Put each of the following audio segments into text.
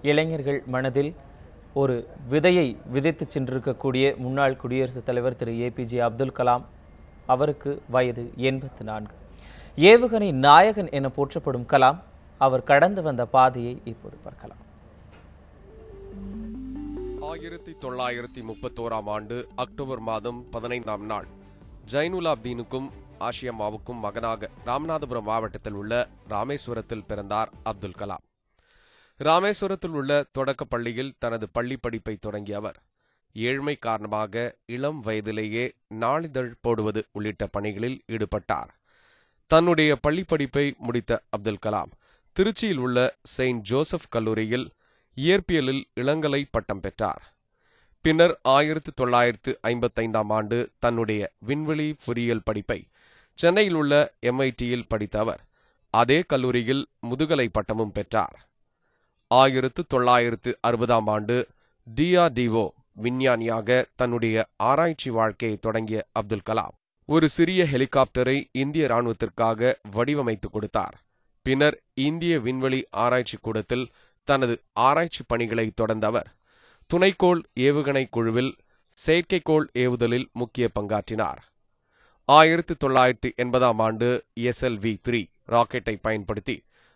இளைஞர்கள் மனதில் ஒரு விதையை விதைத்து சென்றிருக்கக்கூடிய முன்னாள் குடியரசுத் தலைவர் திரு ஏபிஜே அப்துல் கலாம் அவருக்கு வயது 84. ஏவுகணை நாயகன் என போற்றப்படும் கலாம் அவர் கடந்து வந்த பாதையை இப்போது பார்க்கலாம். 1931 ஆண்டு அக்டோபர் மாதம் 15ஆம் நாள் ஜைனுலாப்தீனுக்கும் ஆஷியம்மாவுக்கும் மகனாக ராமநாதபுரம் மாவட்டத்தில் உள்ள ராமேஸ்வரத்தில் பிறந்தார் அப்துல் கலாம். ராமேஸ்வரத்தில் உள்ள தொடக்க பள்ளியில் தனது பள்ளி படிப்பை தொடங்கிய அவர் ஏழ்மை காரணமாக இளம் வயதிலேயே நாளிதழ் போடுவது உள்ளிட்ட பணிகளில் ஈடுபட்டார். தன்னுடைய பள்ளி படிப்பை முடித்த அப்துல் கலாம் திருச்சியில் உள்ள செயின்ட் ஜோசப் கல்லூரியில் இயற்பியலில் இளங்கலை பட்டம் பெற்றார். பின்னர் 1955ஆம் ஆண்டு தன்னுடைய விண்வெளி பொறியியல் படிப்பை சென்னையில் உள்ள MITயில் படித்த அவர் அதே கல்லூரியில் முதுகலை பட்டமும் பெற்றார். 1960ஆம் ஆண்டு DRDO விஞ்ஞானியாக தன்னுடைய ஆராய்ச்சி வாழ்க்கையை தொடங்கிய அப்துல் கலாம் ஒரு சிறிய ஹெலிகாப்டரை இந்திய இராணுவத்திற்காக வடிவமைத்து கொடுத்தார். பின்னர் இந்திய விண்வெளி ஆராய்ச்சி கூடத்தில் தனது ஆராய்ச்சி பணிகளை தொடர்ந்த அவர் துணைக்கோள் ஏவுகணை குழுவில் செயற்கைக்கோள் ஏவுதலில் முக்கிய பங்காற்றினார். 1980ஆம் ஆண்டு SLV-3 ராக்கெட்டை பயன்படுத்தி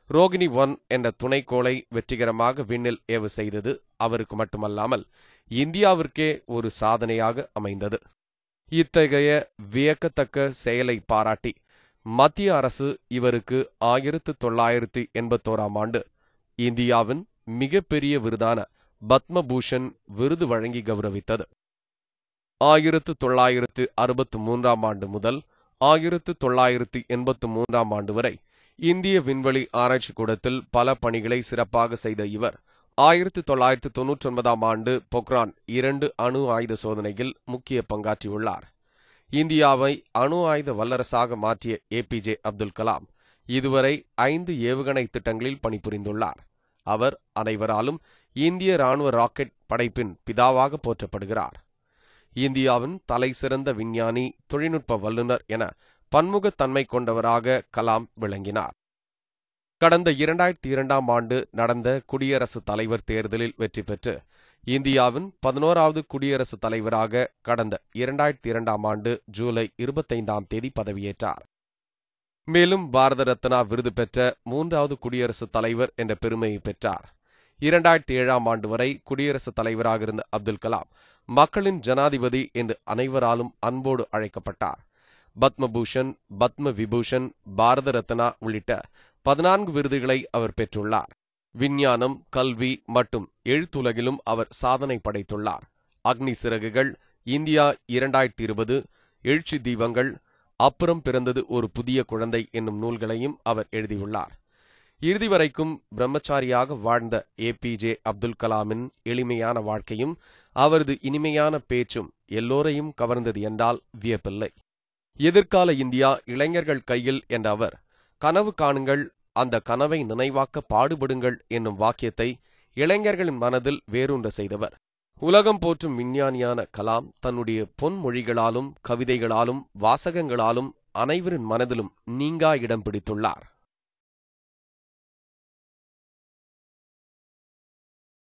ரோகிணி 1 என்ற துணைக்கோளை வெற்றிகரமாக விண்ணில் ஏவு செய்தது அவருக்கு மட்டுமல்லாமல் இந்தியாவிற்கே ஒரு சாதனையாக அமைந்தது. இத்தகைய வியக்கத்தக்க செயலை பாராட்டி மத்திய அரசு இவருக்கு 1981ஆம் ஆண்டு இந்தியாவின் மிகப்பெரிய விருதான பத்மபூஷன் விருது வழங்கி கௌரவித்தது. 1963ஆம் ஆண்டு முதல் 1983ஆம் ஆண்டு வரை இந்திய விண்வெளி ஆராய்ச்சி கூடத்தில் பல பணிகளை சிறப்பாக செய்த இவர் 1999ஆம் ஆண்டு பொக்ரான் 2 அணு ஆயுத சோதனையில் முக்கிய பங்காற்றியுள்ளார். இந்தியாவை அணு ஆயுத வல்லரசாக மாற்றிய ஏபிஜே அப்துல் கலாம் இதுவரை 5 ஏவுகணை திட்டங்களில் பணிபுரிந்துள்ளார். அவர் அனைவராலும் இந்திய இராணுவ ராக்கெட் படைப்பின் பிதாவாக போற்றப்படுகிறார். இந்தியாவின் தலை சிறந்த விஞ்ஞானி, தொழில்நுட்ப வல்லுநர் என பன்முகத்தன்மை கொண்டவராக கலாம் விளங்கினார். கடந்த 2002ஆம் ஆண்டு நடந்த குடியரசுத் தலைவர் தேர்தலில் வெற்றி பெற்று இந்தியாவின் 11வது குடியரசுத் தலைவராக கடந்த 2002ஆம் ஆண்டு ஜூலை 25ஆம் தேதி பதவியேற்றார். மேலும் பாரத ரத்னா விருது பெற்ற 3வது குடியரசுத் தலைவர் என்ற பெருமையை பெற்றார். 2007ஆம் ஆண்டு வரை குடியரசுத் தலைவராக இருந்த அப்துல் கலாம் மக்களின் ஜனாதிபதி என்று அனைவராலும் அன்போடு அழைக்கப்பட்டார். பத்மபூஷன், பத்ம விபூஷன், பாரத ரத்னா உள்ளிட்ட 14 விருதுகளை அவர் பெற்றுள்ளார். விஞ்ஞானம், கல்வி மற்றும் எழுத்துலகிலும் அவர் சாதனை படைத்துள்ளார். அக்னி சிறகுகள், இந்தியா 2020, எழுச்சி தீபங்கள், அப்புறம் பிறந்தது ஒரு புதிய குழந்தை என்னும் நூல்களையும் அவர் எழுதியுள்ளார். இறுதி வரைக்கும் பிரம்மச்சாரியாக வாழ்ந்த ஏபிஜே அப்துல் கலாமின் எளிமையான வாழ்க்கையும் அவரது இனிமையான பேச்சும் எல்லோரையும் கவர்ந்தது என்றால் வியப்பில்லை. எதிர்கால இந்தியா இளைஞர்கள் கையில் என்ற அவர் கனவு காணுங்கள், அந்த கனவை நினைவாக்க பாடுபடுங்கள் என்னும் வாக்கியத்தை இளைஞர்களின் மனதில் வேரூன்ற செய்தவர். உலகம் போற்றும் விஞ்ஞானியான கலாம் தன்னுடைய பொன்மொழிகளாலும் கவிதைகளாலும் வாசகங்களாலும் அனைவரின் மனதிலும் நீங்கா இடம் பிடித்துள்ளார்.